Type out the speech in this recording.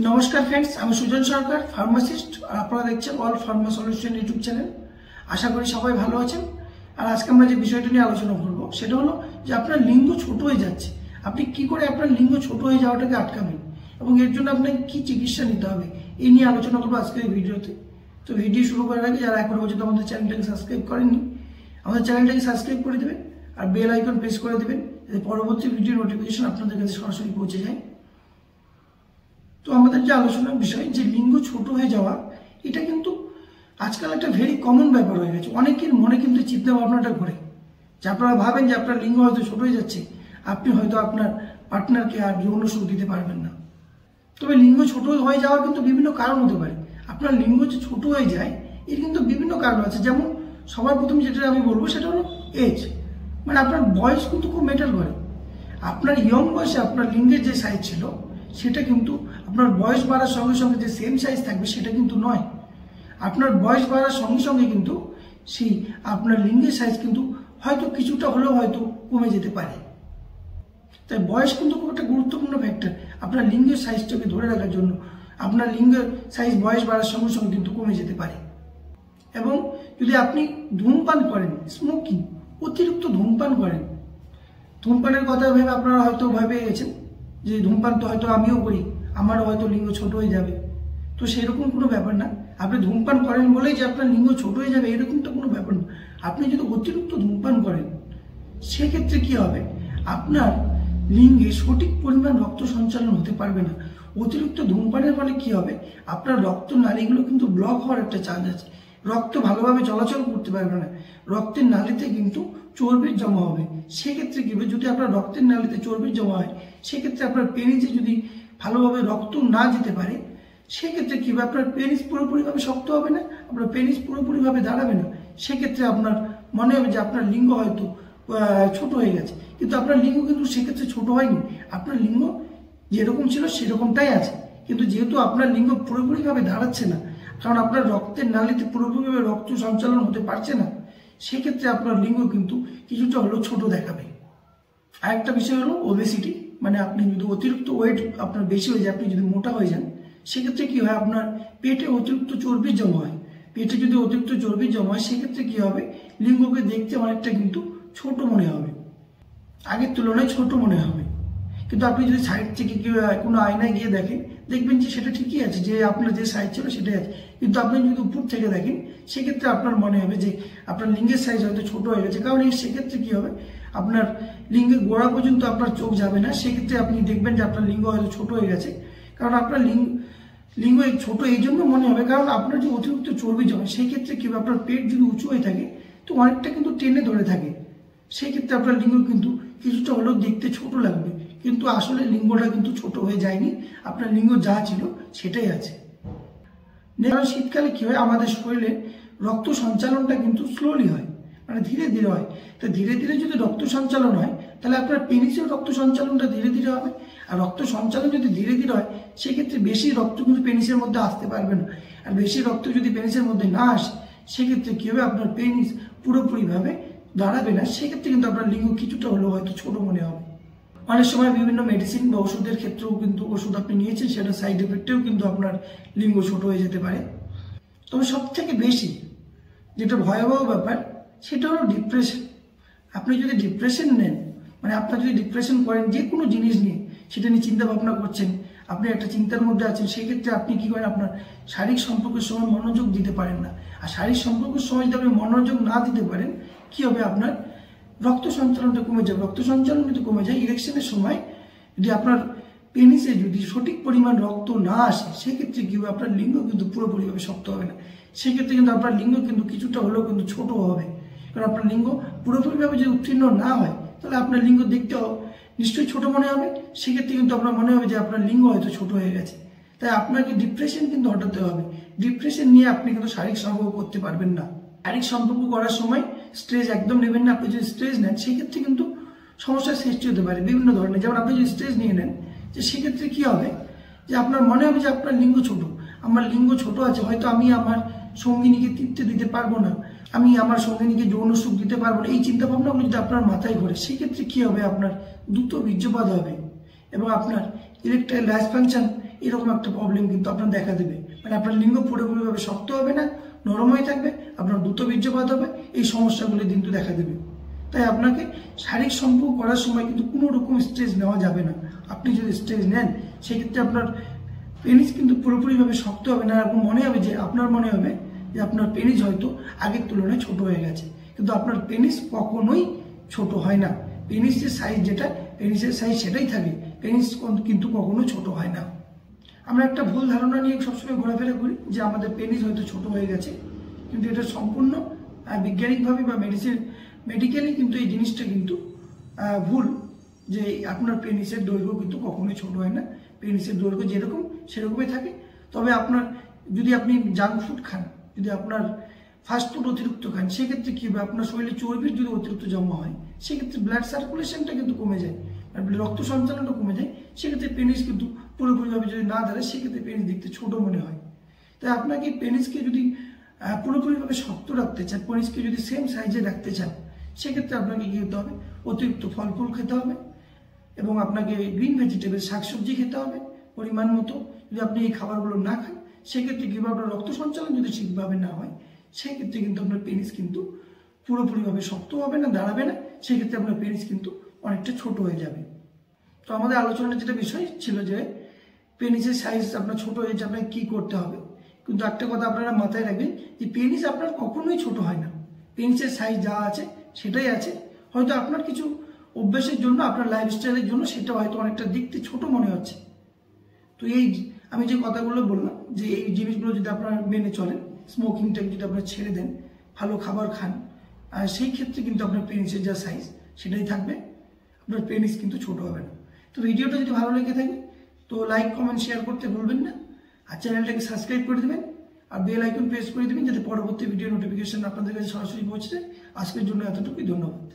নমস্কার ফ্রেন্ডস, আমি সুজন সরকার, ফার্মাসিস্ট। আর আপনারা দেখছেন all pharma solution YouTube channel. আশা করি সবাই ভালো আছেন। আর আজকে আমরা যে বিষয়টা নিয়ে আলোচনা করব সেটা হলো যে আপনার লিঙ্গ ছোট হয়ে যাচ্ছে। আপনি কি করে আপনার লিঙ্গ ছোট হয়ে যাওয়াটাকে আটকাবেন এবং এর জন্য আপনাকে কি চিকিৎসা নিতে হবে এই নিয়ে আলোচনা করবো আজকের এই ভিডিওতে। তো ভিডিও শুরু করার আগে যারা এখনো পর্যন্ত আমাদের চ্যানেলটাকে সাবস্ক্রাইব করেননি, আমাদের চ্যানেলটাকে সাবস্ক্রাইব করে দেবেন আর বেল আইকন প্রেস করে দেবেন যাতে পরবর্তী ভিডিও নোটিফিকেশন আপনাদের কাছে সরাসরি পৌঁছে যায়। তো আমাদের যে আলোচনার বিষয় যে লিঙ্গ ছোট হয়ে যাওয়া, এটা কিন্তু আজকাল একটা ভেরি কমন ব্যাপার হয়ে গেছে। অনেকের মনে কিন্তু চিন্তা ভাবনাটা ঘোরে যে আপনারা ভাবেন যে আপনার লিঙ্গ হয়তো ছোট হয়ে যাচ্ছে, আপনি হয়তো আপনার পার্টনারকে আর যৌন সুখ দিতে পারবেন না। তবে লিঙ্গ ছোট হয়ে যাওয়ার কিন্তু বিভিন্ন কারণ হতে পারে। আপনার লিঙ্গ যে ছোট হয়ে যায় এর কিন্তু বিভিন্ন কারণ আছে। যেমন সবার প্রথমে যেটা আমি বলবো সেটা হলো এজ, মানে আপনার বয়স কিন্তু খুব ম্যাটার করে। আপনার ইয়ং বয়সে আপনার লিঙ্গের যে সাইজ ছিল সেটা কিন্তু আপনার বয়স বাড়ার সঙ্গে সঙ্গে যে সেম সাইজ থাকবে সেটা কিন্তু নয়। আপনার বয়স বাড়ার সঙ্গে সঙ্গে কিন্তু সেই আপনার লিঙ্গের সাইজ কিন্তু হয়তো কিছুটা হলেও হয়তো কমে যেতে পারে। তাই বয়স কিন্তু খুব একটা গুরুত্বপূর্ণ ফ্যাক্টর আপনার লিঙ্গের সাইজটাকে ধরে রাখার জন্য। আপনার লিঙ্গের সাইজ বয়স বাড়ার সঙ্গে সঙ্গে কিন্তু কমে যেতে পারে। এবং যদি আপনি ধূমপান করেন, স্মোকিং, অতিরিক্ত ধূমপান করেন, ধূমপানের কথা ভেবে আপনারা হয়তো ভয় পেয়ে গেছেন যে ধূমপান তো হয়তো আমিও করি, আমারও হয়তো লিঙ্গ ছোট হয়ে যাবে। তো সেরকম কোনো ব্যাপার না। আপনি ধূমপান করেন বলেই যে আপনার লিঙ্গ ছোট হয়ে যাবে এরকম তো কোনো ব্যাপার না। আপনি যদি অতিরিক্ত ধূমপান করেন সেক্ষেত্রে কি হবে, আপনার লিঙ্গে সঠিক পরিমাণ রক্ত সঞ্চালন হতে পারবে না। অতিরিক্ত ধূমপানের ফলে কি হবে, আপনার রক্ত নালীগুলো কিন্তু ব্লক হওয়ার একটা চান্স আছে। রক্ত ভালোভাবে চলাচল করতে পারবে না, রক্তের নালীতে কিন্তু চর্বির জমা হবে। সেক্ষেত্রে কি হবে, যদি আপনার রক্তের নালীতে চর্বির জমা হয় সেক্ষেত্রে আপনার পেনিসে যদি ভালোভাবে রক্ত না যেতে পারে সেক্ষেত্রে কি হবে, আপনার পেনিস পুরোপুরিভাবে শক্ত হবে না, আপনার পেনিস পুরোপুরিভাবে দাঁড়াবে না। সেক্ষেত্রে আপনার মনে হবে যে আপনার লিঙ্গ হয়তো ছোট হয়ে গেছে, কিন্তু আপনার লিঙ্গ কিন্তু সেক্ষেত্রে ছোট হয়নি। আপনার লিঙ্গ যেরকম ছিল সেরকমটাই আছে, কিন্তু যেহেতু আপনার লিঙ্গ পুরোপুরিভাবে দাঁড়াচ্ছে না, কারণ আপনার রক্তের নালীতে পুরোপুরিভাবে রক্ত সঞ্চালন হতে পারছে না, সেক্ষেত্রে আপনার লিঙ্গ কিন্তু কিছুটা হলেও ছোট দেখাবে। আরেকটা বিষয় হলো ওবেসিটি, মানে আপনি যদি অতিরিক্ত ওয়েট আপনার বেশি হয়ে যায়, আপনি যদি মোটা হয়ে যান সেক্ষেত্রে কি হয়, আপনার পেটে অতিরিক্ত চর্বি জমা হয়। পেটে যদি অতিরিক্ত চর্বি জমা হয় সেক্ষেত্রে কি হবে, লিঙ্গকে দেখতে অনেকটা কিন্তু ছোট মনে হবে, আগের তুলনায় ছোট মনে হবে। কিন্তু আপনি যদি সাইড থেকে কোনো আয়নায় গিয়ে দেখেন দেখবেন যে সেটা ঠিকই আছে, যে আপনার যে সাইজ ছিল সেটাই আছে। কিন্তু আপনি যদি উপর থেকে দেখেন সেক্ষেত্রে আপনার মনে হবে যে আপনার লিঙ্গের সাইজ হয়তো ছোট হয়ে গেছে। কারণ সেক্ষেত্রে কি হবে, আপনার লিঙ্গের গোড়া পর্যন্ত আপনার চোখ যাবে না। সেক্ষেত্রে আপনি দেখবেন যে আপনার লিঙ্গ হয়তো ছোট হয়ে গেছে। কারণ আপনার লিঙ্গ ছোট এই জন্য মনে হবে কারণ আপনার যে অতিরিক্ত চর্বি জমে, সেই ক্ষেত্রে কি হবে, আপনার পেট যদি উঁচু হয়ে থাকে তো অনেকটা কিন্তু টেনে ধরে থাকে। সেই ক্ষেত্রে আপনার লিঙ্গ কিন্তু কিছুটা হলেও দেখতে ছোট লাগবে, কিন্তু আসলে লিঙ্গটা কিন্তু ছোট হয়ে যায়নি, আপনার লিঙ্গ যা ছিল সেটাই আছে। কারণ শীতকালে কি হয়, আমাদের শরীরে রক্ত সঞ্চালনটা কিন্তু স্লোলি হয়, মানে ধীরে ধীরে হয়। তো ধীরে ধীরে যদি রক্ত সঞ্চালন হয় তাহলে আপনার পেনিসের রক্ত সঞ্চালনটা ধীরে ধীরে হবে। আর রক্ত সঞ্চালন যদি ধীরে ধীরে হয় সেক্ষেত্রে বেশি রক্ত কিন্তু পেনিসের মধ্যে আসতে পারবে না। আর বেশি রক্ত যদি পেনিসের মধ্যে না আসে সেক্ষেত্রে কি হবে, আপনার পেনিস পুরোপুরিভাবে দাঁড়াবে না। সেক্ষেত্রে কিন্তু আপনার লিঙ্গ কিছুটা হলেও হয়তো ছোট মনে হবে। অনেক সময় বিভিন্ন মেডিসিন বা ওষুধের ক্ষেত্রেও কিন্তু ওষুধ আপনি নিয়েছেন সেটা সাইড এফেক্টেও কিন্তু আপনার লিঙ্গ ছোট হয়ে যেতে পারে। তবে সব থেকে বেশি যেটা ভয়াবহ ব্যাপার সেটা হলো ডিপ্রেশন। আপনি যদি ডিপ্রেশন নেন, মানে আপনার যদি ডিপ্রেশন করেন যে কোনো জিনিস নিয়ে, সেটা নিয়ে চিন্তা ভাবনা করছেন, আপনি একটা চিন্তার মধ্যে আছেন, সেক্ষেত্রে আপনি কি করেন, আপনার শারীরিক সম্পর্কের সময় মনোযোগ দিতে পারেন না। আর শারীরিক সম্পর্কের সময় যদি আপনি মনোযোগ না দিতে পারেন কি হবে, আপনার রক্ত সঞ্চালনটা কমে যাবে। রক্ত সঞ্চালন যদি কমে যায়, ইরেকশনের সময় যদি আপনার পেনিসে যদি সঠিক পরিমাণ রক্ত না আসে সেক্ষেত্রে কি হবে, আপনার লিঙ্গ কিন্তু পুরোপুরিভাবে শক্ত হবে না। সেক্ষেত্রে কিন্তু আপনার লিঙ্গ কিন্তু কিছুটা হলেও কিন্তু ছোট হবে। কারণ আপনার লিঙ্গ পুরোপুরিভাবে যদি উত্তীর্ণ না হয় তাহলে আপনার লিঙ্গ দেখতে নিশ্চয়ই ছোট মনে হবে। সেক্ষেত্রে কিন্তু আপনার মনে হবে যে আপনার লিঙ্গ হয়তো ছোট হয়ে গেছে। তাই আপনাকে ডিপ্রেশন কিন্তু হটাতে হবে। ডিপ্রেশন নিয়ে আপনি কিন্তু শারীরিক সম্পর্ক করতে পারবেন না। শারীরিক সম্পর্ক করার সময় স্ট্রেস একদম নেবেন না। আপনি যদি স্ট্রেস নেন সেক্ষেত্রে কিন্তু সমস্যার সৃষ্টি হতে পারে বিভিন্ন ধরনের। যেমন আপনি যদি স্ট্রেস নিয়ে নেন যে সেক্ষেত্রে কি হবে, যে আপনার মনে হবে যে আপনার লিঙ্গ ছোট, আমার লিঙ্গ ছোট আছে, হয়তো আমি আমার সঙ্গিনীকে তৃপ্তি দিতে পারবো না, আমি আমার সঙ্গিনীকে যৌন সুখ দিতে পারবো না। এই চিন্তা ভাবনাগুলো যদি আপনার মাথায় ঘোরে সেক্ষেত্রে কি হবে, আপনার দ্রুত বীর্যপাত হবে এবং আপনার ইরেকটাইল ডাইসফাংশন এরকম একটা প্রবলেম কিন্তু আপনার দেখা দেবে, মানে আপনার লিঙ্গ পুরোপুরিভাবে শক্ত হবে না, নরম হয়ে থাকবে, আপনার দ্রুত বীর্যপাত হবে, এই সমস্যাগুলি কিন্তু দেখা দেবে। তাই আপনাকে শারীরিক সম্পর্ক করার সময় কিন্তু কোনো রকম স্ট্রেস নেওয়া যাবে না। আপনি যদি স্ট্রেস নেন সেক্ষেত্রে আপনার পেনিস কিন্তু পুরোপুরিভাবে শক্ত হবে না, এরকম মনে হবে যে আপনার মনে হবে যে আপনার পেনিস হয়তো আগের তুলনায় ছোট হয়ে গেছে, কিন্তু আপনার পেনিস কখনোই ছোট হয় না। পেনিসের সাইজ যেটা, পেনিসের সাইজ সেটাই থাকে, পেনিস কিন্তু কখনো ছোট হয় না। আমরা একটা ভুল ধারণা নিয়ে সবসময় ঘোরাফেরা করি যে আমাদের পেনিস হয়তো ছোট হয়ে গেছে, কিন্তু এটা সম্পূর্ণ বৈজ্ঞানিকভাবে বা মেডিকেলি কিন্তু এই জিনিসটা কিন্তু ভুল, যে আপনার পেনিসের দৈর্ঘ্য কিন্তু কখনোই ছোট হয় না। পেনিসের দৈর্ঘ্য যেরকম সেরকমই থাকে। তবে আপনার যদি আপনি জাঙ্ক ফুড খান, যদি আপনার ফাস্ট ফুড অতিরিক্ত খান, সেক্ষেত্রে কী হবে, আপনার শরীরে চর্বির যদি অতিরিক্ত জমা হয় সেক্ষেত্রে ব্লাড সার্কুলেশনটা কিন্তু কমে যায়, আর রক্ত সঞ্চালনটা কমে যায়, সেক্ষেত্রে পেনিস কিন্তু পুরোপুরিভাবে যদি না দাঁড়ায় সেক্ষেত্রে পেনিস দেখতে ছোট মনে হয়। তাই আপনাকে পেনিসকে যদি পুরোপুরিভাবে শক্ত রাখতে চান, পেনিসকে যদি সেম সাইজে রাখতে চান, সেক্ষেত্রে আপনাকে কী খেতে হবে, অতিরিক্ত ফল ফুল খেতে হবে এবং আপনাকে গ্রিন ভেজিটেবল শাকসবজি খেতে হবে পরিমাণ মতো। যদি আপনি এই খাবারগুলো না খান সেক্ষেত্রে কীভাবে আপনার রক্ত সঞ্চালন যদি ঠিকভাবে না হয় সেক্ষেত্রে কিন্তু আপনার পেনিস কিন্তু পুরোপুরিভাবে শক্ত হবে না, দাঁড়াবে না, সেক্ষেত্রে আপনার পেনিস কিন্তু অনেকটা ছোট হয়ে যাবে। তো আমাদের আলোচনার যেটা বিষয় ছিল যে পেনিসের সাইজ আপনার ছোট হয়ে যাবে কী করতে হবে, কিন্তু একটা কথা আপনারা মাথায় রাখবেন যে পেনিস আপনার কখনোই ছোট হয় না, পেনিসের সাইজ যা আছে সেটাই আছে। হয়তো আপনার কিছু অভ্যাসের জন্য, আপনার লাইফস্টাইলের জন্য সেটা হয়তো অনেকটা দেখতে ছোট মনে হচ্ছে। তো এই আমি যে কথাগুলো বললাম যে এই জিনিসগুলো যদি আপনারা মেনে চলেন, স্মোকিংটাকে যদি আপনারা ছেড়ে দেন, ভালো খাবার খান, আর সেই ক্ষেত্রে কিন্তু আপনার পেনিসের যা সাইজ সেটাই থাকবে, আপনার পেনিস কিন্তু ছোট হবে না। তো ভিডিওটা যদি ভালো লেগে থাকে তো লাইক কমেন্ট শেয়ার করতে ভুলবেন না, আর চ্যানেলটাকে সাবস্ক্রাইব করে দেবেন আর বেল আইকন প্রেস করে দেবেন যাতে পরবর্তী ভিডিও নোটিফিকেশন আপনাদের কাছে সরাসরি পৌঁছে যায়। আজকের জন্য এতটুকুই, ধন্যবাদ।